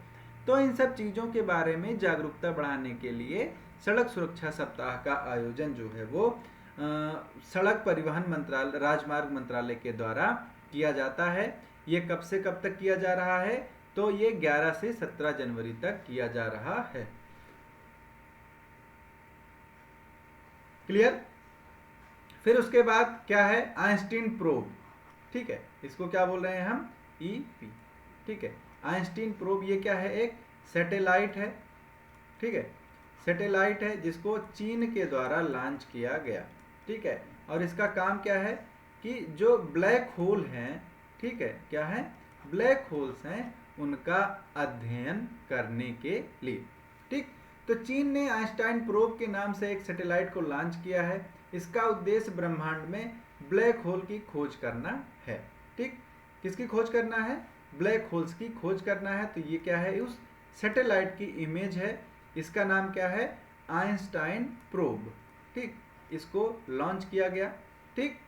तो इन सब चीज़ों के बारे में जागरूकता बढ़ाने के लिए सड़क सुरक्षा सप्ताह का आयोजन जो है वो सड़क परिवहन मंत्रालय, राजमार्ग मंत्रालय के द्वारा किया जाता है। ये कब से कब तक किया जा रहा है? तो ये 11 से 17 जनवरी तक किया जा रहा है। क्लियर? फिर उसके बाद क्या है? आइंस्टीन प्रोब, ठीक है, इसको क्या बोल रहे हैं हम? ईपी, ठीक है। आइंस्टीन प्रोब ये क्या है? एक सैटेलाइट है, ठीक है, सैटेलाइट है जिसको चीन के द्वारा लॉन्च किया गया, ठीक है। और इसका काम क्या है कि जो ब्लैक होल हैं, ठीक है, क्या है? ब्लैक होल्स हैं, उनका अध्ययन करने के लिए, ठीक। तो चीन ने आइंस्टाइन प्रोब के नाम से एक सैटेलाइट को लॉन्च किया है। इसका उद्देश्य ब्रह्मांड में ब्लैक होल की खोज करना है, ठीक। किसकी खोज करना है? ब्लैक होल्स की खोज करना है। तो ये क्या है? उस सैटेलाइट की इमेज है। इसका नाम क्या है? आइंस्टाइन प्रोब, ठीक। इसको लॉन्च किया गया, ठीक।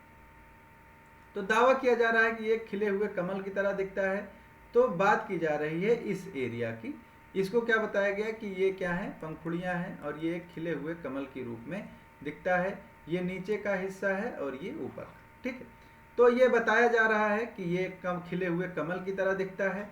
तो दावा किया जा रहा है कि ये खिले हुए कमल की तरह दिखता है। तो बात की जा रही है इस एरिया की। इसको क्या बताया गया कि ये क्या है? पंखुड़ियां हैं और ये एक खिले हुए कमल के रूप में दिखता है। ये नीचे का हिस्सा है और ये ऊपर, ठीक है। तो ये बताया जा रहा है कि ये खिले हुए कमल की तरह दिखता है।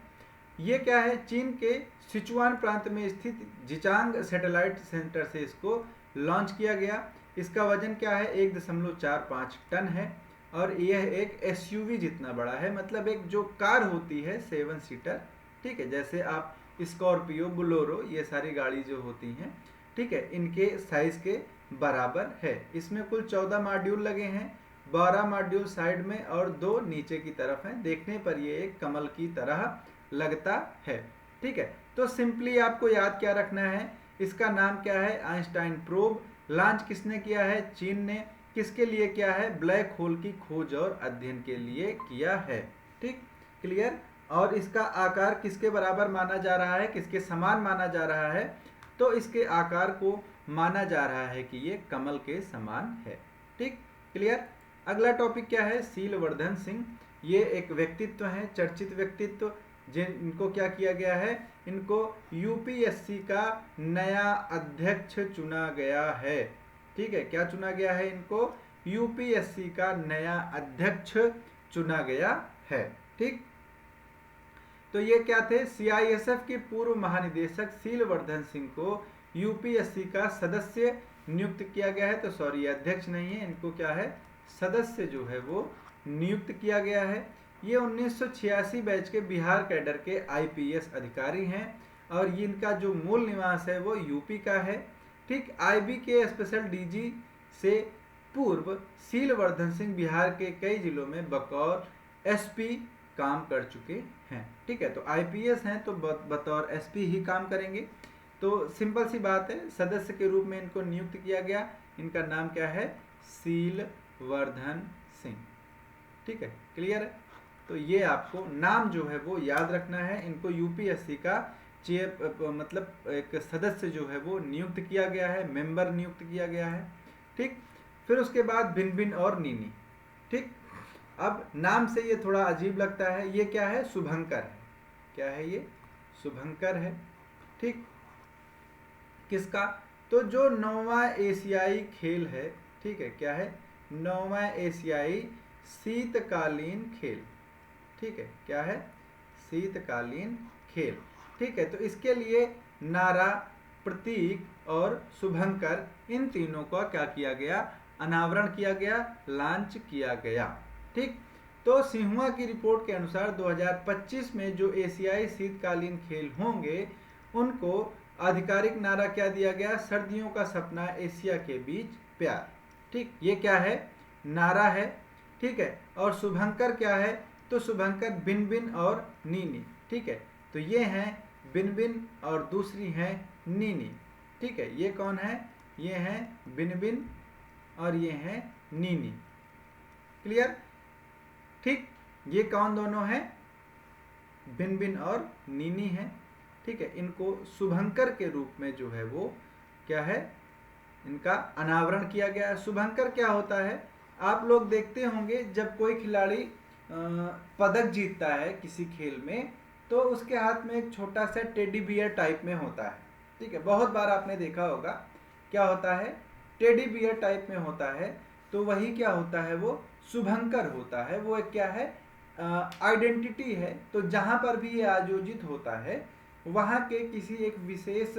ये क्या है? चीन के सिचुआन प्रांत में स्थित जिचांग सैटेलाइट सेंटर से इसको लॉन्च किया गया। इसका वजन क्या है? 1.45 टन है और यह एक एसयूवी जितना बड़ा है, मतलब एक जो कार होती है 7 सीटर, ठीक है, जैसे आप स्कॉर्पियो, बोलेरो, ये सारी गाड़ी जो होती हैं, ठीक है, इनके साइज के बराबर है। इसमें कुल 14 मॉड्यूल लगे हैं, 12 मॉड्यूल साइड में और 2 नीचे की तरफ हैं। देखने पर ये एक कमल की तरह लगता है, ठीक है। तो सिंपली आपको याद क्या रखना है? इसका नाम क्या है? Einstein probe. लॉन्च किसने किया है? चीन ने। किसके लिए किया है? ब्लैक होल की खोज और अध्ययन के लिए किया है, ठीक। क्लियर? और इसका आकार किसके बराबर माना जा रहा है? किसके समान माना जा रहा है? तो इसके आकार को माना जा रहा है कि ये कमल के समान है, ठीक। क्लियर? अगला टॉपिक क्या है? शीलवर्धन सिंह। ये एक व्यक्तित्व है, चर्चित व्यक्तित्व, जिनको क्या किया गया है? इनको यूपीएससी का नया अध्यक्ष चुना गया है, ठीक है। क्या चुना गया है? इनको यूपीएससी का नया अध्यक्ष चुना गया है, ठीक। तो ये क्या थे? सीआईएसएफ के पूर्व महानिदेशक शीलवर्धन सिंह को यूपीएससी का सदस्य नियुक्त किया गया है। तो सॉरी, अध्यक्ष नहीं है, इनको क्या है? सदस्य जो है वो नियुक्त किया गया है। ये 1986 बैच के बिहार कैडर के आईपीएस अधिकारी हैं और इनका जो मूल निवास है वो यूपी का है, ठीक। आईबी के स्पेशल डीजी से पूर्व शीलवर्धन सिंह बिहार के कई जिलों में बतौर एसपी काम कर चुके हैं, ठीक है। तो आईपीएस हैं तो बतौर एसपी ही काम करेंगे। तो सिंपल सी बात है, सदस्य के रूप में इनको नियुक्त किया गया। इनका नाम क्या है? शीलवर्धन सिंह, ठीक है। क्लियर है? तो ये आपको नाम जो है वो याद रखना है। इनको यूपीएससी का मतलब एक सदस्य जो है वो नियुक्त किया गया है, मेंबर नियुक्त किया गया है, ठीक। फिर उसके बाद भिन-भिन और नीनी, ठीक। अब नाम से ये थोड़ा अजीब लगता है। ये क्या है? शुभंकर है। क्या है ये? शुभंकर है, ठीक। किसका? तो जो 9वां एशियाई खेल है, ठीक है, क्या है? 9वां एशियाई शीतकालीन खेल, ठीक है। क्या है? शीतकालीन खेल, ठीक है। तो इसके लिए नारा, प्रतीक और शुभंकर, इन तीनों का क्या किया गया? अनावरण किया गया, लॉन्च किया गया, ठीक। तो सिन्हुआ की रिपोर्ट के अनुसार 2025 में जो एशियाई शीतकालीन खेल होंगे उनको आधिकारिक नारा क्या दिया गया? सर्दियों का सपना, एशिया के बीच प्यार, ठीक। ये क्या है? नारा है, ठीक है। और शुभंकर क्या है? तो शुभंकर भिन-भिन और नीनी, ठीक है। तो ये हैं भिन-भिन और दूसरी हैं नीनी, ठीक है। ये कौन है? ये हैं भिन-भिन और ये हैं नीनी। क्लियर? ठीक। ये कौन दोनों हैं? भिन-भिन और नीनी है, ठीक है। इनको शुभंकर के रूप में जो है वो क्या है? इनका अनावरण किया गया है। शुभंकर क्या होता है? आप लोग देखते होंगे जब कोई खिलाड़ी पदक जीतता है किसी खेल में, तो उसके हाथ में एक छोटा सा टेडी बियर टाइप में होता है, ठीक है। बहुत बार आपने देखा होगा क्या होता है, टेडी बियर टाइप में होता है। तो वही क्या होता है, वो शुभंकर होता है। वो एक क्या है, आइडेंटिटी है। तो जहाँ पर भी ये आयोजित होता है वहाँ के किसी एक विशेष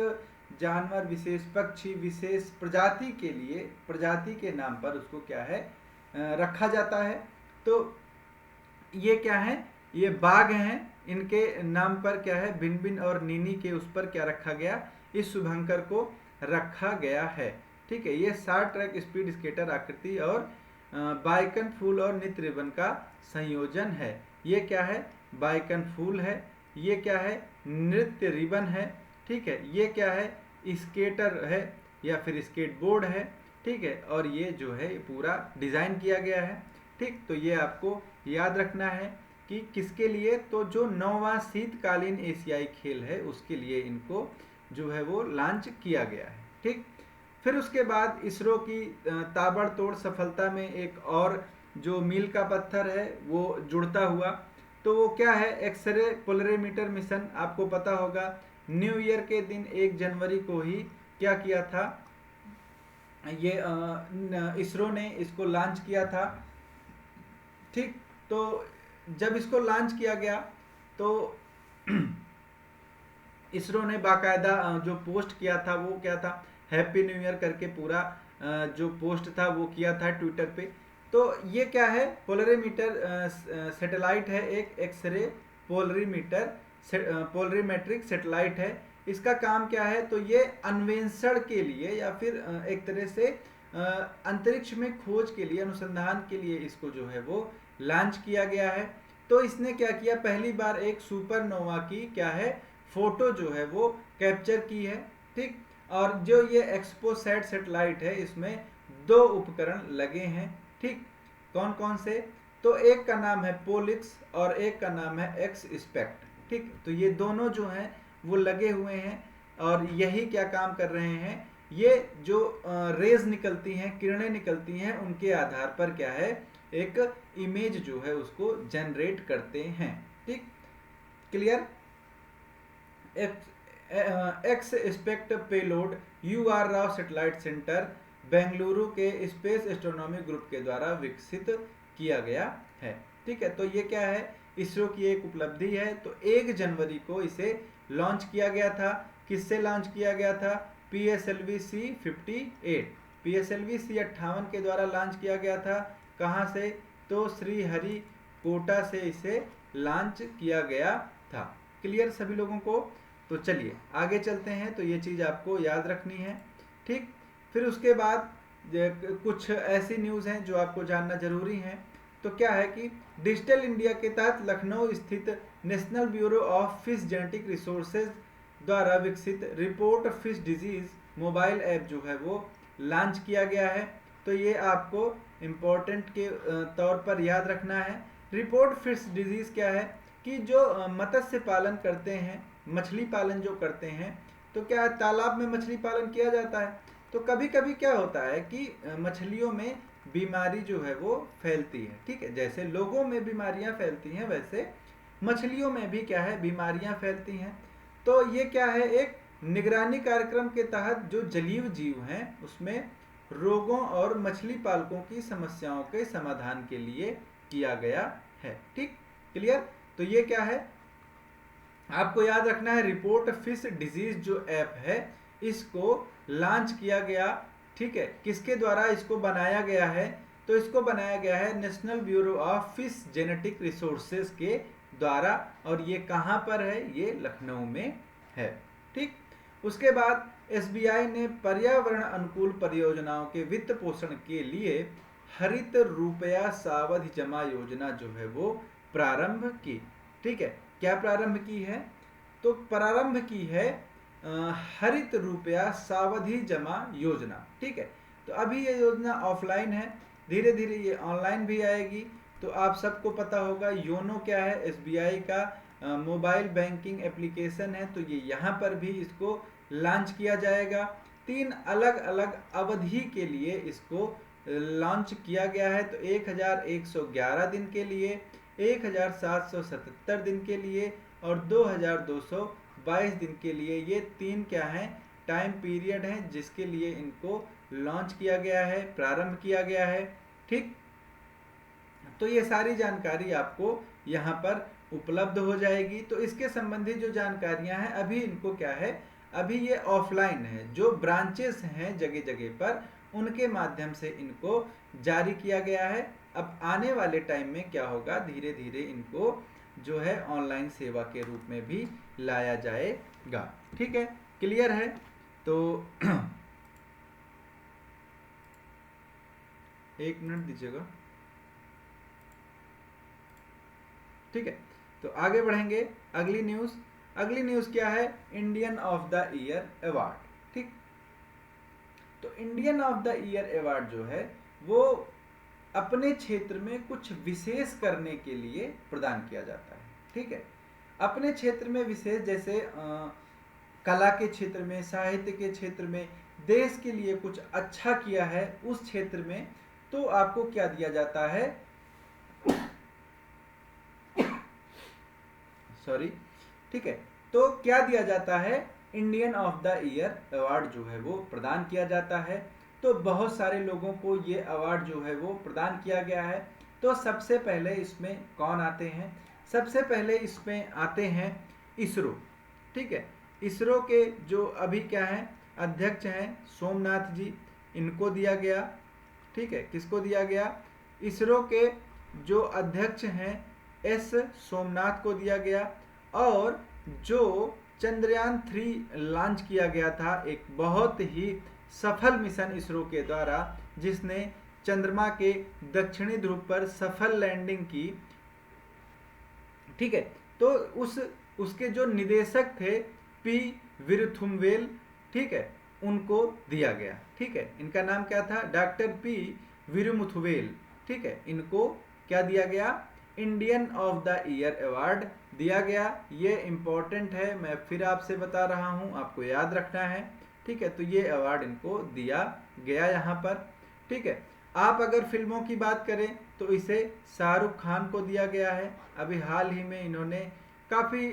जानवर, विशेष पक्षी, विशेष प्रजाति के लिए, प्रजाति के नाम पर उसको क्या है रखा जाता है। तो ये क्या है, ये बाघ हैं, इनके नाम पर क्या है भिन-भिन और नीनी के उस पर क्या रखा गया, इस शुभंकर को रखा गया है, ठीक है। ये शार्ट ट्रैक स्पीड स्केटर आकृति और बाइकन फूल और नित्य रिबन का संयोजन है। ये क्या है, बाइकन फूल है, ये क्या है, नृत्य रिबन है, ठीक है। ये क्या है, स्केटर है या फिर स्केट बोर्ड है, ठीक है। और ये जो है पूरा डिज़ाइन किया गया है, ठीक। तो ये आपको याद रखना है कि किसके लिए, तो जो 9वां शीतकालीन एशियाई खेल है उसके लिए इनको जो है वो लॉन्च किया गया है, ठीक। फिर उसके बाद इसरो की ताबड़तोड़ सफलता में एक और जो मील का पत्थर है वो जुड़ता हुआ। तो वो क्या है, एक्सरे पोलरीमीटर मिशन। आपको पता होगा न्यू ईयर के दिन 1 जनवरी को ही क्या किया था, ये इसरो ने इसको लॉन्च किया था, ठीक। तो जब इसको लॉन्च किया गया तो इसरो ने बाकायदा जो पोस्ट किया था वो क्या था, हैप्पी न्यू ईयर करके पूरा जो पोस्ट था वो किया था ट्विटर पे। तो ये क्या है, पोलरीमीटर सैटेलाइट है, एक एक्सरे पोलरीमीटर पोलरीमेट्रिक सैटेलाइट है। इसका काम क्या है, तो ये अन्वेषण के लिए या फिर एक तरह से अंतरिक्ष में खोज के लिए, अनुसंधान के लिए इसको जो है वो लॉन्च किया गया है। तो इसने क्या किया, पहली बार एक सुपरनोवा की क्या है फोटो जो है वो कैप्चर की है, ठीक। और जो ये एक्सपोसैट सैटेलाइट है इसमें 2 उपकरण लगे हैं, ठीक। कौन कौन से, तो एक का नाम है पोलिक्स और एक का नाम है एक्सस्पेक्ट, ठीक। तो ये दोनों जो हैं वो लगे हुए हैं और यही क्या काम कर रहे हैं, ये जो रेज निकलती हैं, किरणें निकलती हैं, उनके आधार पर क्या है एक इमेज जो है उसको जनरेट करते हैं, ठीक। Clear. XSPECT payload UR Rao satellite centre Bengaluru के स्पेस एस्ट्रोनॉमी ग्रुप के द्वारा विकसित किया गया है, ठीक है। तो ये क्या है, इसरो की एक उपलब्धि है। तो 1 जनवरी को इसे लॉन्च किया गया था। किससे लॉन्च किया गया था, PSLV C58, PSLV C58 के द्वारा लॉन्च किया गया था। कहाँ से, तो श्रीहरिकोटा से इसे लॉन्च किया गया था। क्लियर सभी लोगों को। तो चलिए आगे चलते हैं। तो ये चीज़ आपको याद रखनी है, ठीक। फिर उसके बाद कुछ ऐसी न्यूज़ हैं जो आपको जानना जरूरी है। तो क्या है कि डिजिटल इंडिया के तहत लखनऊ स्थित national bureau of fish genetic resources द्वारा विकसित report fish disease mobile app जो है वो लॉन्च किया गया है। तो ये आपको इम्पोर्टेंट के तौर पर याद रखना है। रिपोर्ट फिश डिजीज क्या है कि जो मत्स्य पालन करते हैं, मछली पालन जो करते हैं, तो क्या तालाब में मछली पालन किया जाता है। तो कभी कभी क्या होता है कि मछलियों में बीमारी जो है वो फैलती है, ठीक है। जैसे लोगों में बीमारियां फैलती हैं वैसे मछलियों में भी क्या है बीमारियां फैलती हैं। तो ये क्या है, एक निगरानी कार्यक्रम के तहत जो जलीय जीव हैं उसमें रोगों और मछली पालकों की समस्याओं के समाधान के लिए किया गया है, ठीक। क्लियर। तो ये क्या है, आपको याद रखना है, रिपोर्ट फिश डिजीज जो ऐप है इसको लॉन्च किया गया, ठीक है। किसके द्वारा इसको बनाया गया है, तो इसको बनाया गया है national bureau of fish genetic resources के द्वारा। और ये कहाँ पर है, ये लखनऊ में है, ठीक। उसके बाद SBI ने पर्यावरण अनुकूल परियोजनाओं के वित्त पोषण के लिए हरित रुपया सावधि जमा योजना जो है वो प्रारंभ की, ठीक है। क्या प्रारंभ की है, तो प्रारंभ की है हरित रुपया सावधि जमा योजना, ठीक है। तो अभी ये योजना ऑफलाइन है, धीरे धीरे ये ऑनलाइन भी आएगी। तो आप सबको पता होगा योनो क्या है, SBI का मोबाइल बैंकिंग एप्लीकेशन है। तो ये यहाँ पर भी इसको लॉन्च किया जाएगा। 3 अलग अलग अवधि के लिए इसको लॉन्च किया गया है। तो 1111 दिन के लिए, 1777 दिन के लिए और 2222 दिन के लिए। ये 3 क्या हैं, टाइम पीरियड हैं जिसके लिए इनको लॉन्च किया गया है, प्रारंभ किया गया है। ठीक, तो ये सारी जानकारी आपको यहाँ पर उपलब्ध हो जाएगी। तो इसके संबंधित जो जानकारियां हैं अभी इनको क्या है, अभी ये ऑफलाइन है, जो ब्रांचेस हैं जगह जगह पर उनके माध्यम से इनको जारी किया गया है। अब आने वाले टाइम में क्या होगा, धीरे धीरे इनको जो है ऑनलाइन सेवा के रूप में भी लाया जाएगा। ठीक है, क्लियर है? तो एक मिनट दीजिएगा। ठीक है, तो आगे बढ़ेंगे। अगली न्यूज़ क्या है, Indian of the year award. ठीक, तो Indian of the year award जो है वो अपने क्षेत्र में कुछ विशेष करने के लिए प्रदान किया जाता है। ठीक है, अपने क्षेत्र में विशेष, जैसे कला के क्षेत्र में, साहित्य के क्षेत्र में, देश के लिए कुछ अच्छा किया है उस क्षेत्र में, तो आपको क्या दिया जाता है, सॉरी। ठीक है, तो क्या दिया जाता है, Indian of the year award जो है वो प्रदान किया जाता है। तो बहुत सारे लोगों को ये अवार्ड जो है वो प्रदान किया गया है। तो सबसे पहले इसमें कौन आते हैं, सबसे पहले इसमें आते हैं इसरो। ठीक है, इसरो के जो अभी क्या है अध्यक्ष हैं सोमनाथ जी, इनको दिया गया। ठीक है, किसको दिया गया, इसरो के जो अध्यक्ष हैं एस सोमनाथ को दिया गया। और जो चंद्रयान 3 लॉन्च किया गया था, एक बहुत ही सफल मिशन इसरो के द्वारा, जिसने चंद्रमा के दक्षिणी ध्रुव पर सफल लैंडिंग की। ठीक है, तो उसके जो निदेशक थे पी वीरथुमवेल, ठीक है, उनको दिया गया। ठीक है, इनका नाम क्या था, डॉक्टर पी वीरमुथुवेल। ठीक है, इनको क्या दिया गया, Indian of the year award दिया गया। ये इम्पोर्टेंट है, मैं फिर आपसे बता रहा हूँ, आपको याद रखना है। ठीक है, तो ये अवार्ड इनको दिया गया यहाँ पर। ठीक है, आप अगर फिल्मों की बात करें तो इसे शाहरुख खान को दिया गया है। अभी हाल ही में इन्होंने काफ़ी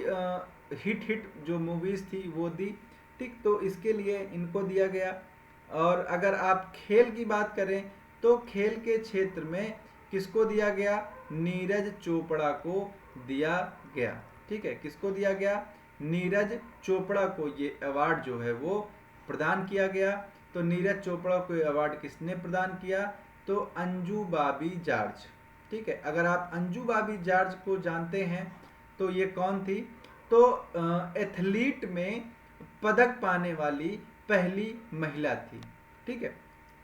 हिट जो मूवीज़ थी वो दी। ठीक, तो इसके लिए इनको दिया गया। और अगर आप खेल की बात करें तो खेल के क्षेत्र में किसको दिया गया, नीरज चोपड़ा को दिया गया। ठीक है, किसको दिया गया, नीरज चोपड़ा को ये अवार्ड जो है वो प्रदान किया गया। तो नीरज चोपड़ा को अवार्ड किसने प्रदान किया, तो अंजू बाबी जॉर्ज। ठीक है, अगर आप अंजू बाबी जॉर्ज को जानते हैं तो ये कौन थी, तो एथलीट में पदक पाने वाली पहली महिला थी। ठीक है,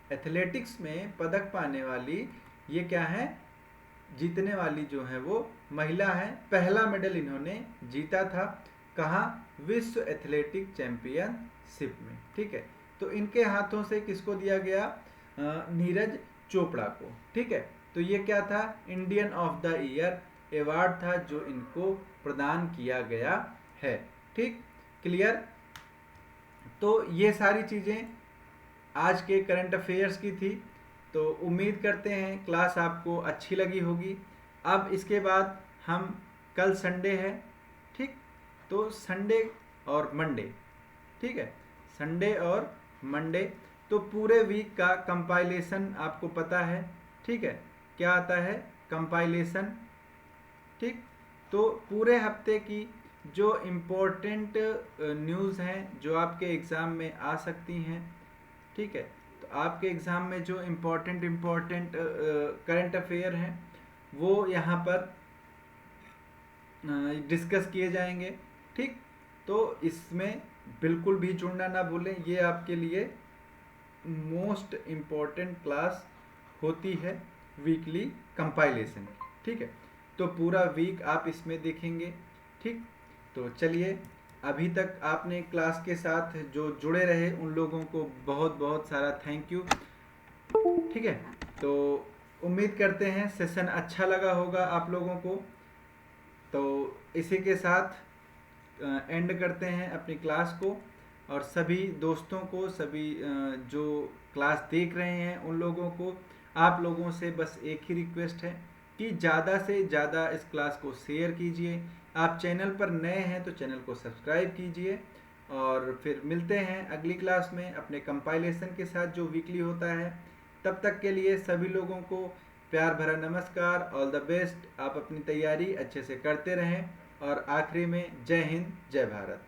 एथलेटिक्स में पदक पाने वाली ये क्या है, जीतने वाली जो है वो महिला है। पहला मेडल इन्होंने जीता था, कहाँ, विश्व एथलेटिक चैंपियनशिप में। ठीक है, तो इनके हाथों से किसको दिया गया, नीरज चोपड़ा को। ठीक है, तो ये क्या था, Indian of the year award था जो इनको प्रदान किया गया है। ठीक, क्लियर? तो ये सारी चीज़ें आज के करंट अफेयर्स की थी। तो उम्मीद करते हैं क्लास आपको अच्छी लगी होगी। अब इसके बाद हम, कल संडे है, ठीक, तो संडे और मंडे, ठीक है, संडे और मंडे, तो पूरे वीक का कंपाइलेशन आपको पता है। ठीक है, क्या आता है, कंपाइलेशन। ठीक, तो पूरे हफ्ते की जो इम्पोर्टेंट न्यूज़ हैं जो आपके एग्ज़ाम में आ सकती हैं। ठीक है, तो आपके एग्ज़ाम में जो इम्पोर्टेंट करंट अफेयर हैं वो यहाँ पर डिस्कस किए जाएंगे। ठीक, तो इसमें बिल्कुल भी जुड़ना ना भूलें, ये आपके लिए मोस्ट इम्पॉर्टेंट क्लास होती है वीकली कंपाइलेशन। ठीक है, तो पूरा वीक आप इसमें देखेंगे। ठीक, तो चलिए, अभी तक आपने क्लास के साथ जो जुड़े रहे उन लोगों को बहुत बहुत सारा थैंक यू। ठीक है, तो उम्मीद करते हैं सेशन अच्छा लगा होगा आप लोगों को। तो इसी के साथ एंड करते हैं अपनी क्लास को, और सभी दोस्तों को, सभी जो क्लास देख रहे हैं उन लोगों को, आप लोगों से बस एक ही रिक्वेस्ट है कि ज़्यादा से ज़्यादा इस क्लास को शेयर कीजिए। आप चैनल पर नए हैं तो चैनल को सब्सक्राइब कीजिए, और फिर मिलते हैं अगली क्लास में अपने कंपाइलेशन के साथ जो वीकली होता है। तब तक के लिए सभी लोगों को प्यार भरा नमस्कार, ऑल द बेस्ट। आप अपनी तैयारी अच्छे से करते रहें, और आखिरी में जय हिंद, जय भारत।